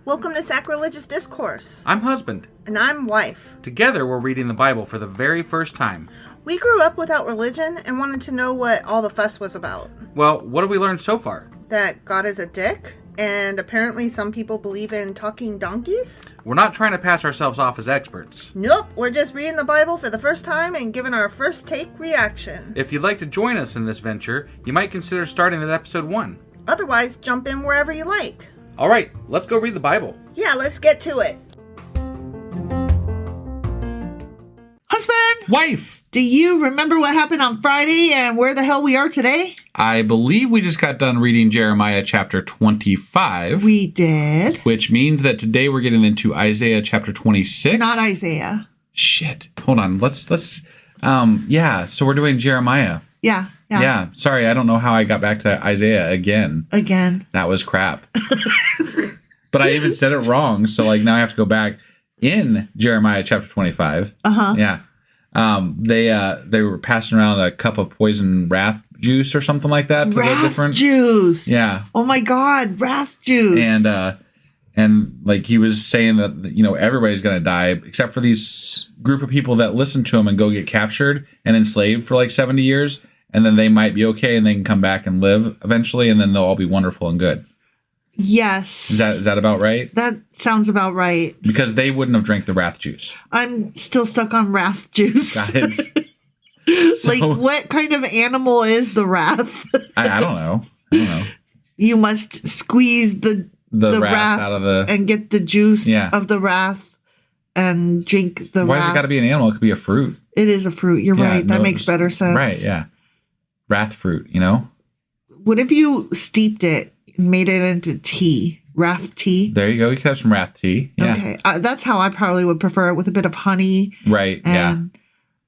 Welcome to Sacrilegious Discourse. I'm husband. And I'm wife. Together, we're reading the Bible for the very first time. We grew up without religion and wanted to know what all the fuss was about. Well, what have we learned so far? That God is a dick, and apparently some people believe in talking donkeys? We're not trying to pass ourselves off as experts. Nope, we're just reading the Bible for the first time and giving our first take reaction. If you'd like to join us in this venture, you might consider starting at episode 1. Otherwise, jump in wherever you like. All right, let's go read the Bible. Yeah, let's get to it. Husband! Wife! Do you remember what happened on Friday and where the hell we are today? I believe we just got done reading Jeremiah chapter 25. We did. Which means that today we're getting into Isaiah chapter 26. Not Isaiah. Shit. Hold on. So we're doing Jeremiah. Yeah. Sorry, I don't know how I got back to Isaiah again. That was crap. But I even said it wrong, so now I have to go back in Jeremiah chapter 25. Yeah. They were passing around a cup of poison wrath juice or something like that. Wrath juice. Yeah. Oh my God, wrath juice. And he was saying that, everybody's going to die except for these group of people that listen to him and go get captured and enslaved for 70 years. And then they might be okay and they can come back and live eventually. And then they'll all be wonderful and good. Yes. Is that about right? That sounds about right. Because they wouldn't have drank the wrath juice. I'm still stuck on wrath juice. Got it. What kind of animal is the wrath? I don't know. You must squeeze the wrath out of the... and get the juice of the wrath and drink the wrath. Why has it got to be an animal? It could be a fruit. It is a fruit. You're right. That makes better sense. Right, yeah. Wrath fruit, What if you steeped it and made it into tea? Wrath tea? There you go. You could have some wrath tea. Yeah. Okay. That's how I probably would prefer it, with a bit of honey. Right, and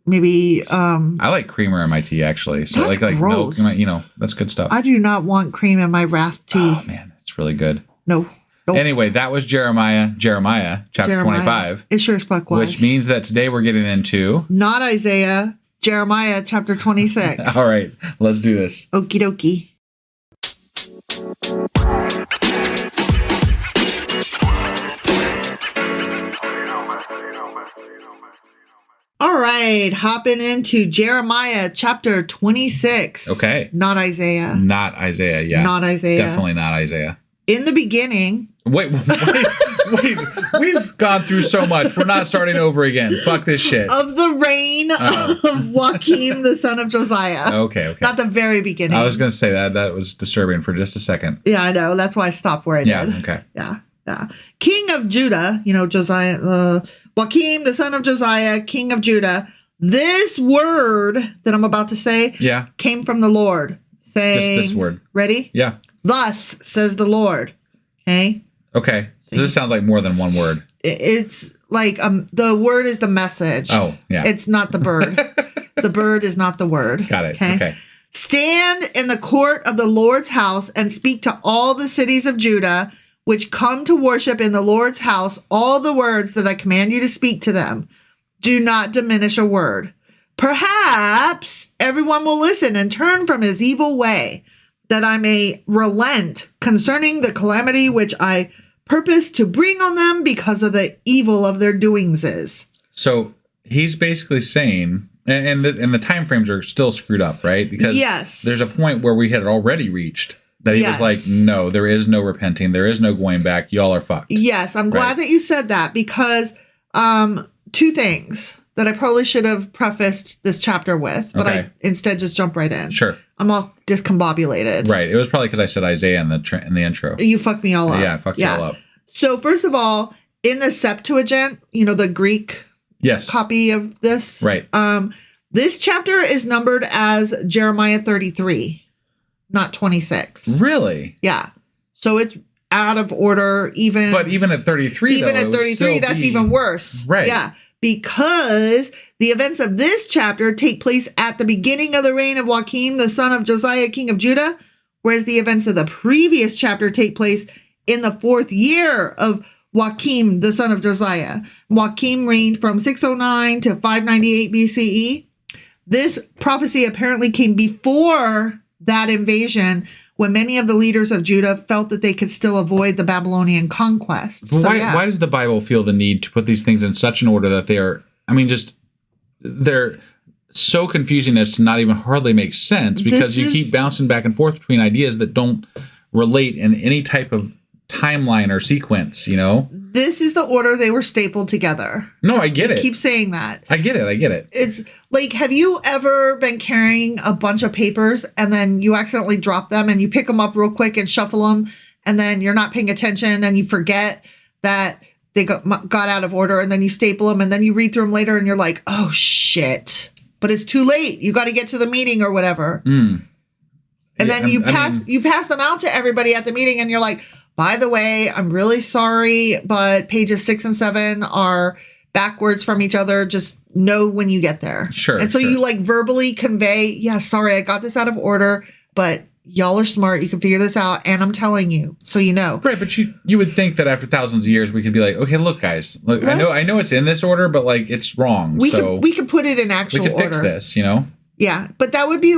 maybe... I like creamer in my tea, actually. So that's like gross. milk, that's good stuff. I do not want cream in my wrath tea. Oh, man. It's really good. No. Nope. Anyway, that was Jeremiah chapter 25. It sure as fuck was. Which means that today we're getting into... Not Isaiah, Jeremiah chapter 26. All right, let's do this. Okie dokie. All right, hopping into Jeremiah chapter 26. Okay. Not Isaiah. Not Isaiah, yeah. Not Isaiah. Definitely not Isaiah. In the beginning... Wait. We've gone through so much. We're not starting over again. Fuck this shit. Of the reign of Joachim, the son of Josiah. Okay. Not the very beginning. I was going to say that was disturbing for just a second. Yeah, I know. That's why I stopped where I did. Yeah, okay. Yeah. King of Judah, Josiah, Joachim, the son of Josiah, king of Judah. This word that I'm about to say came from the Lord. Saying, just this word. Ready? Yeah. Thus says the Lord. Okay? Okay. So this sounds like more than one word. It's like the word is the message. Oh, yeah. It's not the bird. The bird is not the word. Got it. Okay. Stand in the court of the Lord's house and speak to all the cities of Judah, which come to worship in the Lord's house, all the words that I command you to speak to them. Do not diminish a word. Perhaps everyone will listen and turn from his evil way, that I may relent concerning the calamity which I purpose to bring on them because of the evil of their doings is. So he's basically saying, and the time frames are still screwed up, right? Because there's a point where we had already reached that he was like, no, there is no repenting. There is no going back. Y'all are fucked. Yes, I'm glad that you said that, because two things that I probably should have prefaced this chapter with, but I instead just jumped right in. Sure. I'm all discombobulated. Right. It was probably because I said Isaiah in the intro. You fucked me all up. Yeah, I fucked you all up. So first of all, in the Septuagint, the Greek copy of this. Right. This chapter is numbered as Jeremiah 33, not 26. Really? Yeah. So it's out of order even. But even at 33, even at 33, that's even worse. Right. Yeah. Because the events of this chapter take place at the beginning of the reign of Joachim, the son of Josiah, king of Judah, whereas the events of the previous chapter take place in the 4th year of Joachim, the son of Josiah. Joachim reigned from 609 to 598 BCE. This prophecy apparently came before that invasion when many of the leaders of Judah felt that they could still avoid the Babylonian conquest. But why does the Bible feel the need to put these things in such an order that they're so confusing as to not even hardly make sense, because you keep bouncing back and forth between ideas that don't relate in any type of timeline or sequence, This is the order they were stapled together. No, I get it. Keep saying that. I get it. It's like, have you ever been carrying a bunch of papers and then you accidentally drop them and you pick them up real quick and shuffle them, and then you're not paying attention and you forget that they got out of order, and then you staple them and then you read through them later and you're like, oh shit, but it's too late. You got to get to the meeting or whatever. And then you pass them out to everybody at the meeting and you're like, by the way, I'm really sorry, but pages 6 and 7 are backwards from each other. Just know when you get there. Sure. And so you like verbally convey, yeah, sorry, I got this out of order, but y'all are smart. You can figure this out. And I'm telling you, so you know. Right. But you would think that after thousands of years, we could be like, okay, look, guys, look, I know it's in this order, but like it's wrong. We could put it in actual order. We could fix this, Yeah. But that would be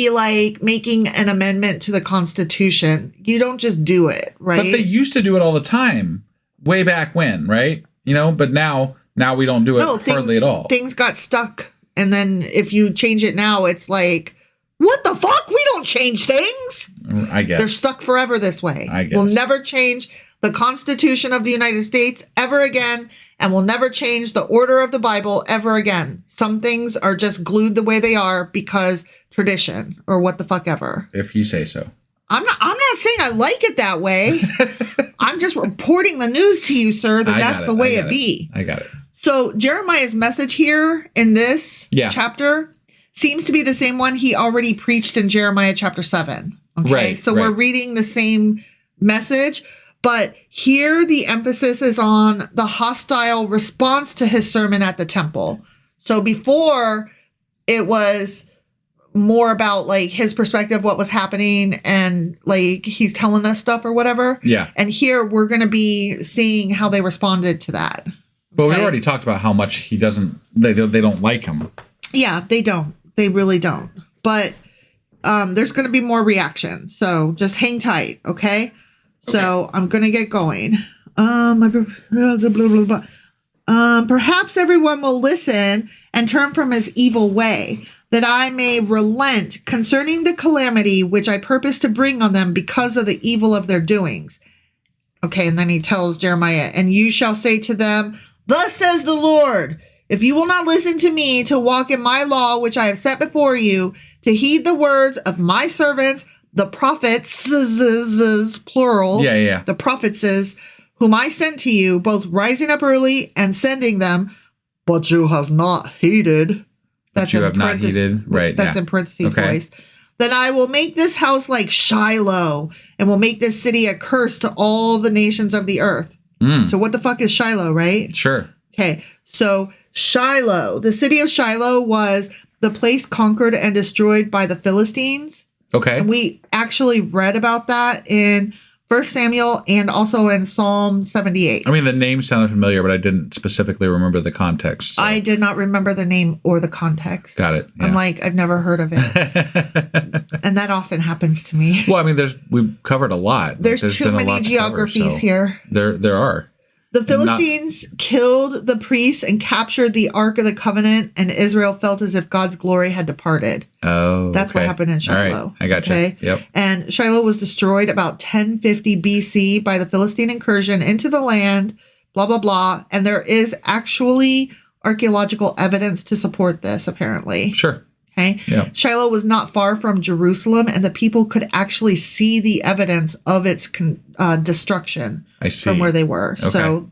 like making an amendment to the Constitution. You don't just do it, right? But they used to do it all the time, way back when, right? But now we don't do it hardly at all. Things got stuck, and then if you change it now, it's like, what the fuck? We don't change things. I guess they're stuck forever this way. I guess we'll never change the Constitution of the United States ever again, and we'll never change the order of the Bible ever again. Some things are just glued the way they are because tradition or what the fuck ever. If you say so. I'm not saying I like it that way. I'm just reporting the news to you, sir, that's the way it be. I got it. So Jeremiah's message here in this chapter seems to be the same one he already preached in Jeremiah chapter 7. Okay. Right. So we're reading the same message, but here the emphasis is on the hostile response to his sermon at the temple. So before, it was more about like his perspective, what was happening, and like he's telling us stuff or whatever. Yeah. And here we're going to be seeing how they responded to that. But we already talked about how much they don't like him. Yeah, they don't. They really don't. But there's going to be more reaction. So just hang tight, okay? So I'm going to get going. Perhaps everyone will listen and turn from his evil way, that I may relent concerning the calamity which I purpose to bring on them because of the evil of their doings. Okay, and then he tells Jeremiah, and you shall say to them, thus says the Lord, if you will not listen to me to walk in my law, which I have set before you, to heed the words of my servants, the prophets, plural, the prophets, whom I sent to you, both rising up early and sending them, but you have not heeded. That's you have not heeded. Right. That's in parentheses voice. Then I will make this house like Shiloh, and will make this city a curse to all the nations of the earth. So what the fuck is Shiloh, right? Sure. Okay. So Shiloh, the city of Shiloh was the place conquered and destroyed by the Philistines. Okay. And we actually read about that in 1 Samuel and also in Psalm 78. I mean, the name sounded familiar, but I didn't specifically remember the context. So. I did not remember the name or the context. Got it. Yeah. I'm like, I've never heard of it. And that often happens to me. Well, I mean, we've covered a lot. There's too many geographies here. There are. The Philistines killed the priests and captured the Ark of the Covenant, and Israel felt as if God's glory had departed. Oh, that's what happened in Shiloh. All right. I got you. Yep. And Shiloh was destroyed about 1050 BC by the Philistine incursion into the land, blah, blah, blah. And there is actually archaeological evidence to support this, apparently. Sure. Okay. Yeah. Shiloh was not far from Jerusalem, and the people could actually see the evidence of its destruction from where they were. Okay. So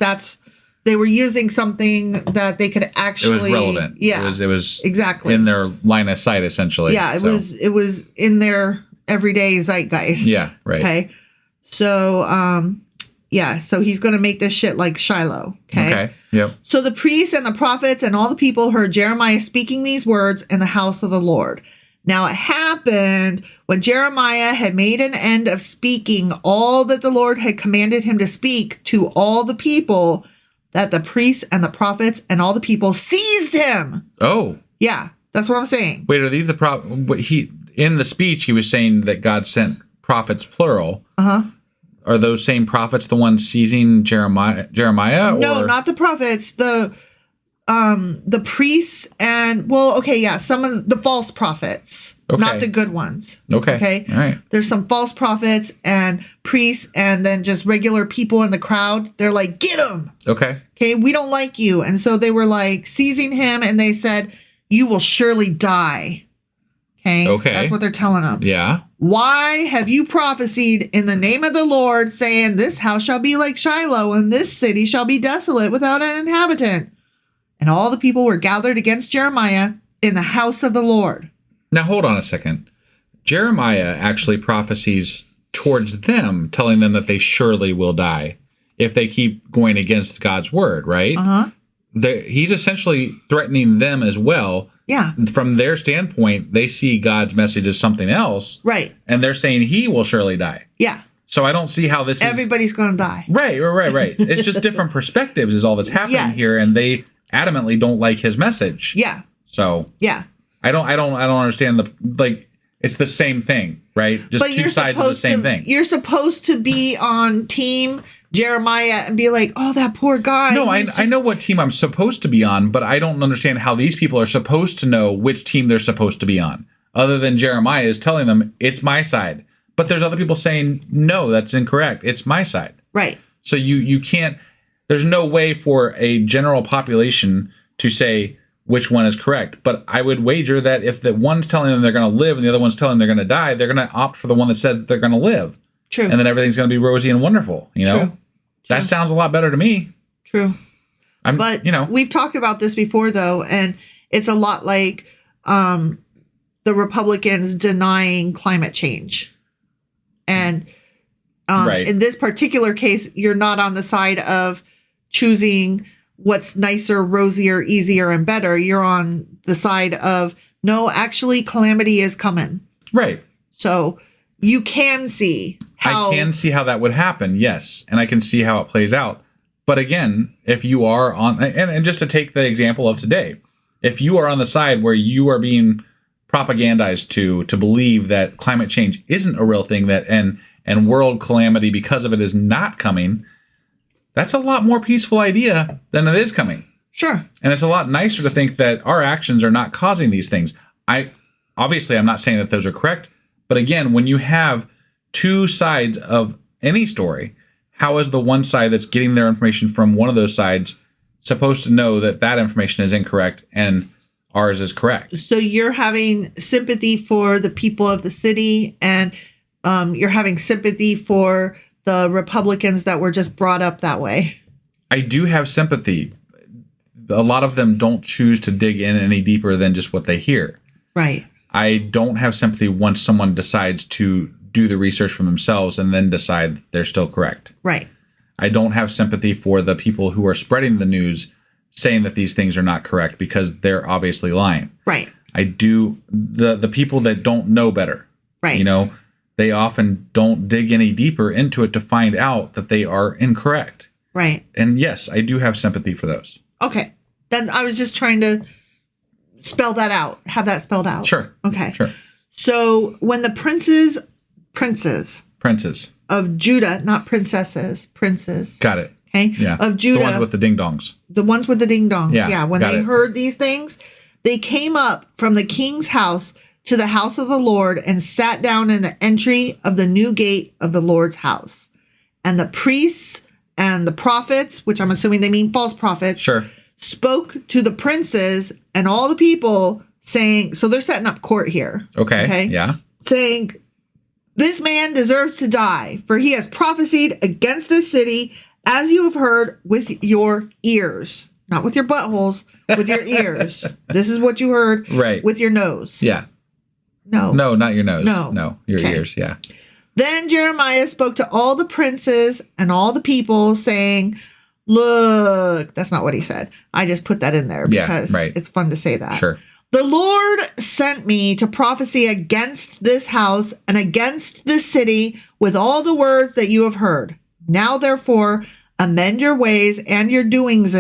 they were using something that they could actually. It was relevant. Yeah. It was exactly in their line of sight, essentially. Yeah. It was in their everyday zeitgeist. Yeah. Right. Okay. So so he's going to make this shit like Shiloh. Okay. Yep. So the priests and the prophets and all the people heard Jeremiah speaking these words in the house of the Lord. Now it happened when Jeremiah had made an end of speaking all that the Lord had commanded him to speak to all the people, that the priests and the prophets and all the people seized him. Oh. Yeah. That's what I'm saying. Wait, are these the in the speech, he was saying that God sent prophets, plural. Uh-huh. Are those same prophets the ones seizing Jeremiah? No, not the prophets. The priests and, some of the false prophets. Okay. Not the good ones. Okay. All right. There's some false prophets and priests and then just regular people in the crowd. They're like, get him. Okay. Okay, we don't like you. And so they were like seizing him and they said, you will surely die. Okay. That's what they're telling him. Yeah. Why have you prophesied in the name of the Lord, saying, this house shall be like Shiloh, and this city shall be desolate without an inhabitant? And all the people were gathered against Jeremiah in the house of the Lord. Now, hold on a second. Jeremiah actually prophesies towards them, telling them that they surely will die if they keep going against God's word, right? Uh-huh. He's essentially threatening them as well. Yeah. From their standpoint, they see God's message as something else. Right. And they're saying he will surely die. Yeah. So I don't see how this Everybody's going to die. Right. It's just different perspectives is all that's happening here. And they adamantly don't like his message. Yeah. So. Yeah. I don't understand it's the same thing, right? Just two sides of the same thing. You're supposed to be on team Jeremiah and be like, oh, that poor guy. No, I know what team I'm supposed to be on, but I don't understand how these people are supposed to know which team they're supposed to be on, other than Jeremiah is telling them it's my side. But there's other people saying, no, that's incorrect. It's my side. Right. So you can't, there's no way for a general population to say which one is correct. But I would wager that if the one's telling them they're going to live and the other one's telling them they're going to die, they're going to opt for the one that says that they're going to live. True. And then everything's going to be rosy and wonderful, True. That sounds a lot better to me. True. We've talked about this before, though, and it's a lot like the Republicans denying climate change. And in this particular case, you're not on the side of choosing what's nicer, rosier, easier, and better. You're on the side of, no, actually, calamity is coming. Right. So you can see how... I can see how that would happen, yes. And I can see how it plays out. But again, if you are on... And just to take the example of today, if you are on the side where you are being propagandized to believe that climate change isn't a real thing, and world calamity because of it is not coming... That's a lot more peaceful idea than it is coming. Sure. And it's a lot nicer to think that our actions are not causing these things. I'm not saying that those are correct. But again, when you have two sides of any story, how is the one side that's getting their information from one of those sides supposed to know that information is incorrect and ours is correct? So you're having sympathy for the people of the city, and you're having sympathy for the Republicans that were just brought up that way. I do have sympathy. A lot of them don't choose to dig in any deeper than just what they hear. Right. I don't have sympathy once someone decides to do the research for themselves and then decide they're still correct. Right. I don't have sympathy for the people who are spreading the news saying that these things are not correct because they're obviously lying. Right. I do. The people that don't know better. Right. They often don't dig any deeper into it to find out that they are incorrect. Right. And yes, I do have sympathy for those. Okay. Then I was just trying to spell that out, have that spelled out. Sure. Okay. Sure. So when the princes of Judah, not princesses, princes. Got it. Okay. Yeah. Of Judah. The ones with the ding dongs. The ones with the ding dongs. Yeah. When they heard these things, they came up from the king's house to the house of the Lord and sat down in the entry of the new gate of the Lord's house. And the priests and the prophets, which I'm assuming they mean false prophets, sure, spoke to the princes and all the people saying, so they're setting up court here. Okay. Yeah. Saying, this man deserves to die, for he has prophesied against this city, as you have heard with your ears. Not with your buttholes, with your ears. This is what you heard with your nose. Yeah. No, not your nose. No, your ears. Yeah. Then Jeremiah spoke to all the princes and all the people saying, look, that's not what he said. I just put that in there because it's fun to say that. Sure. The Lord sent me to prophesy against this house and against this city with all the words that you have heard. Now, therefore, amend your ways and your doings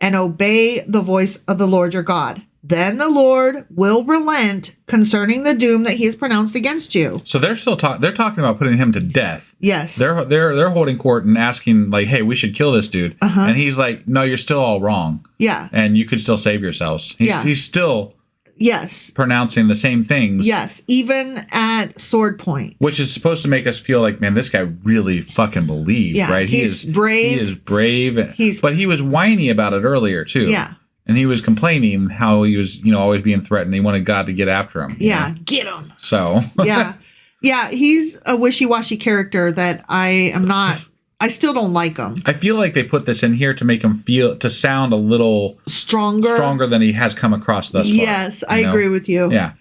and obey the voice of the Lord your God. then the Lord will relent concerning the doom that he has pronounced against you. So they're still they're talking about putting him to death. Yes. They're holding court and asking, like, hey, we should kill this dude. And he's like, no, you're still all wrong. Yeah. And you could still save yourselves. He's still pronouncing the same things. Yes, even at sword point. Which is supposed to make us feel like, man, this guy really fucking believes, right? He's brave. He is brave. But he was whiny about it earlier, too. Yeah. And he was complaining how he was, always being threatened. He wanted God to get after him. Yeah, get him. So. Yeah, he's a wishy-washy character that I still don't like him. I feel like they put this in here to make him to sound a little stronger than he has come across thus far. Yes, I agree with you. Yeah.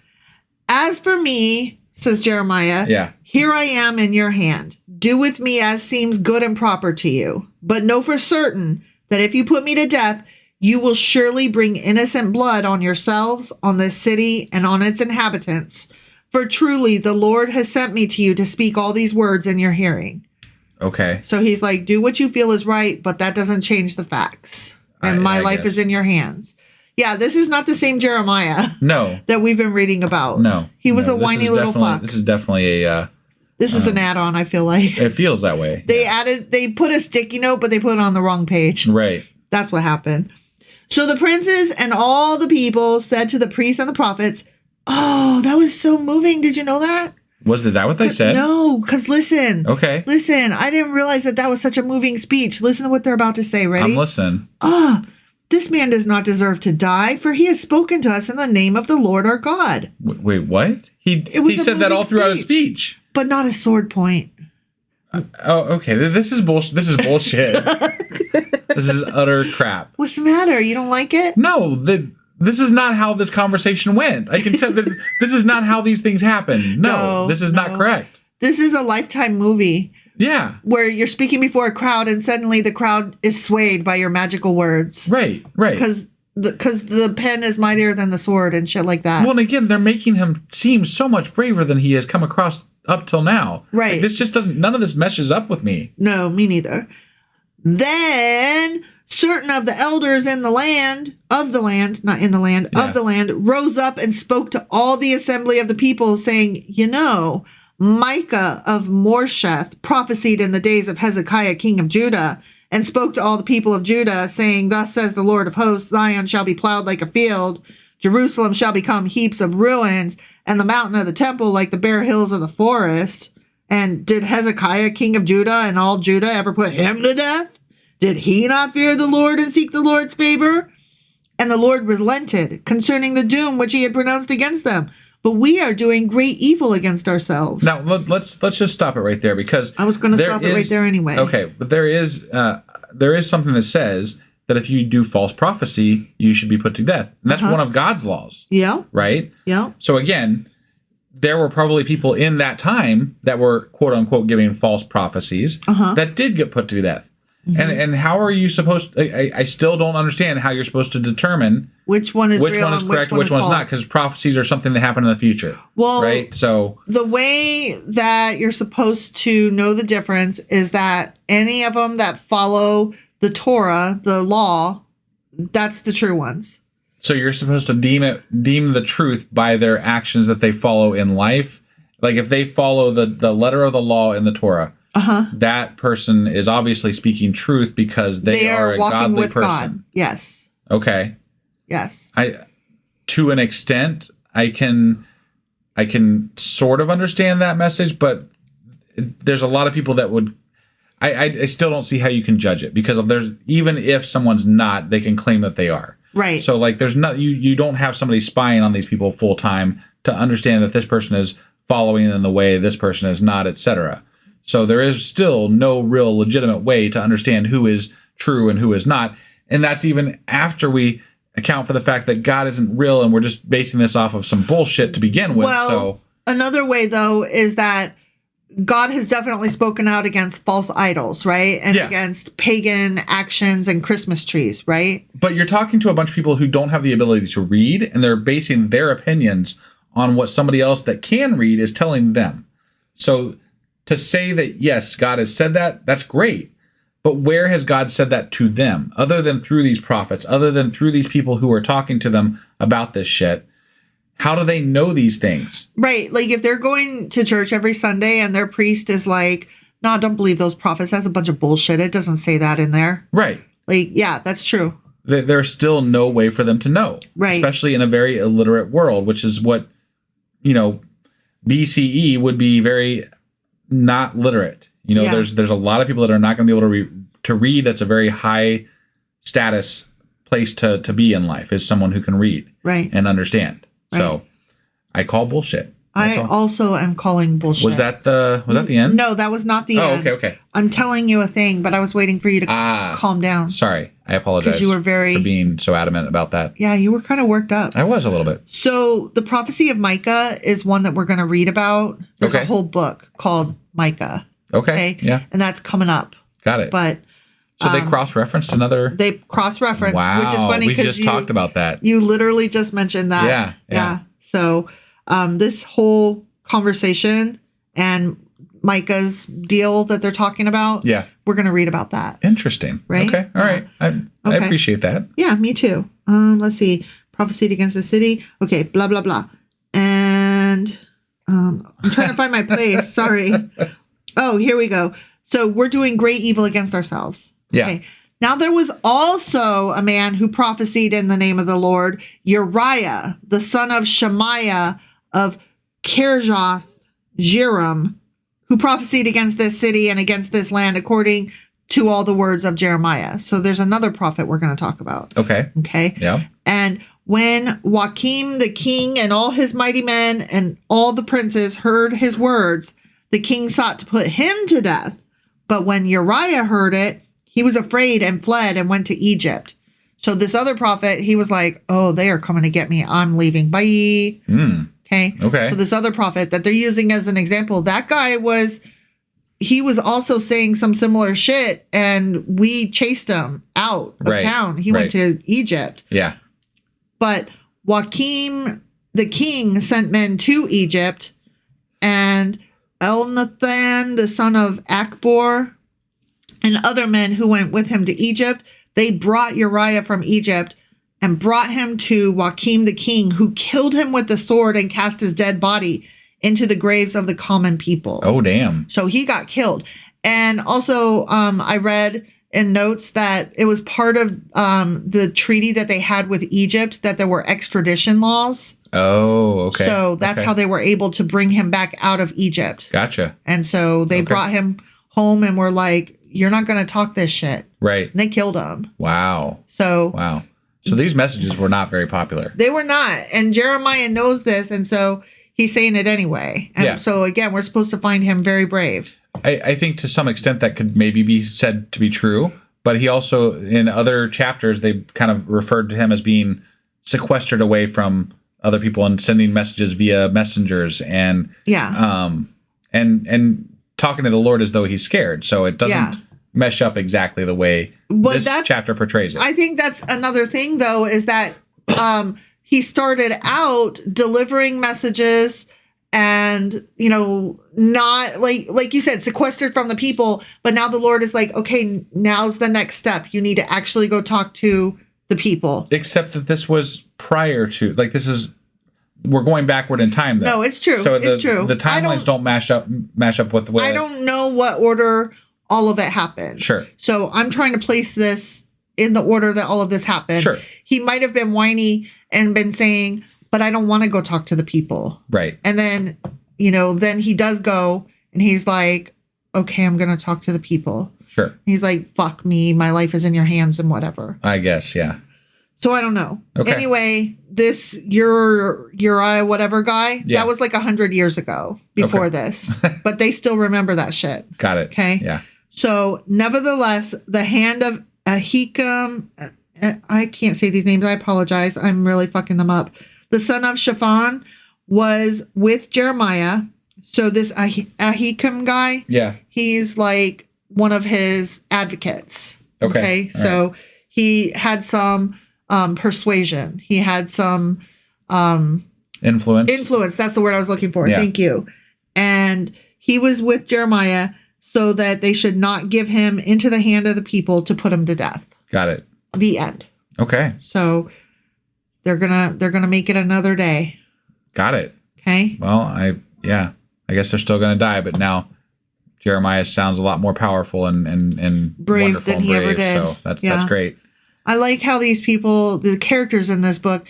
As for me, says Jeremiah, here I am in your hand. Do with me as seems good and proper to you. But know for certain that if you put me to death, you will surely bring innocent blood on yourselves, on this city, and on its inhabitants. For truly, the Lord has sent me to you to speak all these words in your hearing. Okay. So he's like, do what you feel is right, but that doesn't change the facts. And my life is in your hands. Yeah, this is not the same Jeremiah. No. That we've been reading about. No. He was a whiny little fuck. This is definitely a... This is an add-on, I feel like. It feels that way. They put a sticky note, but they put it on the wrong page. Right. That's what happened. So the princes and all the people said to the priests and the prophets, oh, that was so moving. Did you know that? Was that what they said? No, because listen. Okay. Listen, I didn't realize that was such a moving speech. Listen to what they're about to say. Ready? I'm listening. This man does not deserve to die, for he has spoken to us in the name of the Lord our God. Wait, what? He said that all throughout his speech. But not a sword point. Okay. This is bullshit. This is bullshit. This is utter crap. What's the matter? You don't like it? No, this is not how this conversation went. I can tell this is not how these things happen. No, this is not correct. This is a Lifetime movie. Yeah. Where you're speaking before a crowd and suddenly the crowd is swayed by your magical words. Right. Because the pen is mightier than the sword and shit like that. Well, and again, they're making him seem so much braver than he has come across up till now. Right. Like, this just none of this meshes up with me. No, me neither. Then certain of the elders in the land, of the land, rose up and spoke to all the assembly of the people, saying, Micah of Morsheth prophesied in the days of Hezekiah, king of Judah, and spoke to all the people of Judah, saying, Thus says the Lord of hosts, Zion shall be plowed like a field, Jerusalem shall become heaps of ruins, and the mountain of the temple like the bare hills of the forest. And did Hezekiah, king of Judah, and all Judah ever put him to death? Did he not fear the Lord and seek the Lord's favor? And the Lord relented concerning the doom which he had pronounced against them. But we are doing great evil against ourselves. Now, let's just stop it right there, because I was going to stop it right there anyway. Okay, but there is something that says that if you do false prophecy, you should be put to death. And that's one of God's laws. Yeah. Right? Yeah. So again, there were probably people in that time that were, quote unquote, giving false prophecies that did get put to death. Mm-hmm. And how are you supposed to, I still don't understand how you're supposed to determine which one is correct, which one's not, because prophecies are something that happen in the future. Well, right? So the way that you're supposed to know the difference is that any of them that follow the Torah, the law, that's the true ones. So you're supposed to deem the truth by their actions that they follow in life. Like if they follow the letter of the law in the Torah, that person is obviously speaking truth because they are a godly person. God. Yes. Okay. Yes. To an extent, I can sort of understand that message, but there's a lot of people that would. I still don't see how you can judge it, because even if someone's not, they can claim that they are. Right. So like there's not you don't have somebody spying on these people full time to understand that this person is following in the way this person is not, etc. So there is still no real legitimate way to understand who is true and who is not. And that's even after we account for the fact that God isn't real and we're just basing this off of some bullshit to begin with. Well, another way, though, is that God has definitely spoken out against false idols, right? And against pagan actions and Christmas trees, right? But you're talking to a bunch of people who don't have the ability to read, and they're basing their opinions on what somebody else that can read is telling them. So to say that, yes, God has said that, that's great. But where has God said that to them, other than through these prophets, other than through these people who are talking to them about this shit? How do they know these things? Right. Like if they're going to church every Sunday and their priest is like, no, don't believe those prophets. That's a bunch of bullshit. It doesn't say that in there. Right. Like, yeah, that's true. There's still no way for them to know. Right. Especially in a very illiterate world, which is what, BCE would be very not literate. There's a lot of people that are not going to be able to read. That's a very high status place to be in life, is someone who can read and understand. Right. So I call bullshit. I also am calling bullshit. Was that the end? No, that was not the end. Okay. I'm telling you a thing, but I was waiting for you to calm down. Sorry. I apologize. Because you were for being so adamant about that. Yeah, you were kind of worked up. I was a little bit. So the prophecy of Micah is one that we're going to read about. There's a whole book called Micah. Okay. Yeah. And that's coming up. Got it. But so they cross-referenced another? They cross-referenced, wow, which is funny because we just talked about that. You literally just mentioned that. Yeah. So this whole conversation and Micah's deal that they're talking about, we're going to read about that. Interesting. Right? Okay. All right. I appreciate that. Yeah, me too. Let's see. Prophesied against the city. Okay, blah, blah, blah. And I'm trying to find my place. Sorry. Oh, here we go. So we're doing great evil against ourselves. Yeah. Okay. Now there was also a man who prophesied in the name of the Lord, Uriah, the son of Shemaiah of Kirjath Jearim, who prophesied against this city and against this land according to all the words of Jeremiah. So there's another prophet we're going to talk about. Okay. Yeah. And when Joachim the king and all his mighty men and all the princes heard his words, the king sought to put him to death. But when Uriah heard it, he was afraid and fled and went to Egypt. So this other prophet, he was like, oh, they are coming to get me. I'm leaving. Bye. Okay. So this other prophet that they're using as an example, that guy he was also saying some similar shit, and we chased him out of town. He went to Egypt. Yeah. But Joachim the king sent men to Egypt, and Elnathan, the son of Akbor, and other men who went with him to Egypt, they brought Uriah from Egypt and brought him to Joachim the king, who killed him with the sword and cast his dead body into the graves of the common people. Oh, damn. So he got killed. And also, I read in notes that it was part of the treaty that they had with Egypt, that there were extradition laws. Oh, okay. So that's how they were able to bring him back out of Egypt. Gotcha. And so they brought him home and were like, you're not going to talk this shit. Right. And they killed him. Wow. So these messages were not very popular. They were not. And Jeremiah knows this. And so he's saying it anyway. And so again, we're supposed to find him very brave. I think to some extent that could maybe be said to be true. But he also, in other chapters, they kind of referred to him as being sequestered away from other people and sending messages via messengers and and talking to the Lord as though he's scared. So it doesn't mesh up exactly the way this chapter portrays it. I think that's another thing, though, is that he started out delivering messages and, not like you said, sequestered from the people. But now the Lord is like, okay, now's the next step. You need to actually go talk to the people. Except that this was prior to, we're going backward in time, though. No, it's true. So it's true. The timelines don't mash up with the way. I don't know what order all of it happened. Sure. So I'm trying to place this in the order that all of this happened. Sure. He might have been whiny and been saying, but I don't want to go talk to the people. Right. And then, then he does go and he's like, okay, I'm going to talk to the people. Sure. He's like, fuck me. My life is in your hands and whatever. I guess. Yeah. So I don't know. Okay. Anyway, this Uriah whatever guy, that was like 100 years ago before this. But they still remember that shit. Got it. Okay? Yeah. So nevertheless, the hand of Ahikam, I can't say these names. I apologize. I'm really fucking them up. The son of Shaphan was with Jeremiah. So this Ahikam guy, he's like one of his advocates. Okay. So he had some persuasion. He had some influence. Influence. That's the word I was looking for. Yeah. Thank you. And he was with Jeremiah. so that they should not give him into the hand of the people to put him to death. Got it. The end. Okay. So they're gonna make it another day. Got it. Okay. Well, I guess they're still gonna die, but now Jeremiah sounds a lot more powerful and brave wonderful than he ever did. So that's great. I like how these people, the characters in this book,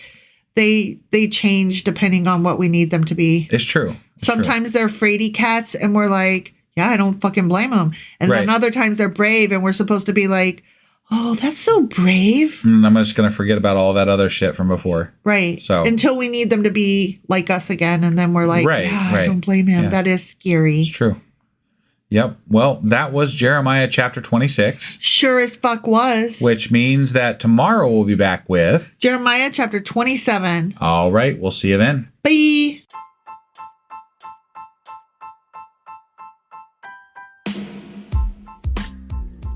they change depending on what we need them to be. It's true. Sometimes they're fraidy cats, and we're like, yeah, I don't fucking blame them. And then other times they're brave, and we're supposed to be like, oh, that's so brave. I'm just going to forget about all that other shit from before. Right. So until we need them to be like us again, and then we're like, I don't blame him. Yeah. That is scary. It's true. Yep. Well, that was Jeremiah chapter 26. Sure as fuck was. Which means that tomorrow we'll be back with Jeremiah chapter 27. All right. We'll see you then. Bye.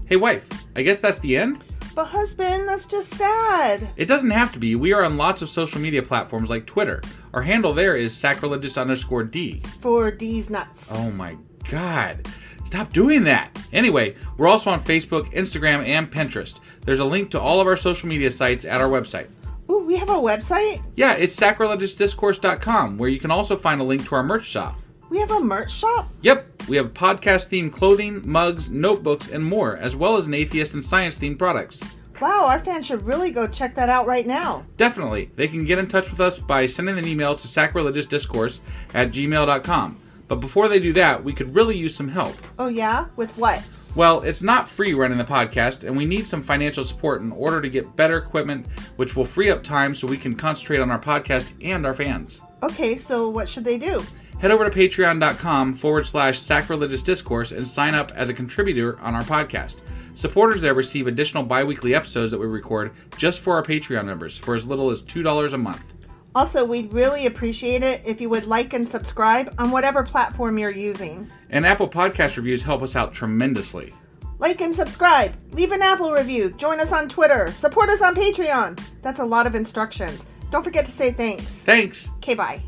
Hey, wife. I guess that's the end? But husband, that's just sad. It doesn't have to be. We are on lots of social media platforms like Twitter. Our handle there is sacrilegious_D. For D's nuts. Oh my God. Stop doing that. Anyway, we're also on Facebook, Instagram, and Pinterest. There's a link to all of our social media sites at our website. Ooh, we have a website? Yeah, it's sacrilegiousdiscourse.com, where you can also find a link to our merch shop. We have a merch shop? Yep, we have podcast-themed clothing, mugs, notebooks, and more, as well as an atheist and science-themed products. Wow, our fans should really go check that out right now. Definitely. They can get in touch with us by sending an email to sacrilegiousdiscourse@gmail.com. But before they do that, we could really use some help. Oh yeah? With what? Well, it's not free running the podcast, and we need some financial support in order to get better equipment, which will free up time so we can concentrate on our podcast and our fans. Okay, so what should they do? Head over to patreon.com/sacrilegious discourse and sign up as a contributor on our podcast. Supporters there receive additional bi-weekly episodes that we record just for our Patreon members for as little as $2 a month. Also, we'd really appreciate it if you would like and subscribe on whatever platform you're using. And Apple Podcast reviews help us out tremendously. Like and subscribe. Leave an Apple review. Join us on Twitter. Support us on Patreon. That's a lot of instructions. Don't forget to say thanks. Thanks. Okay, bye.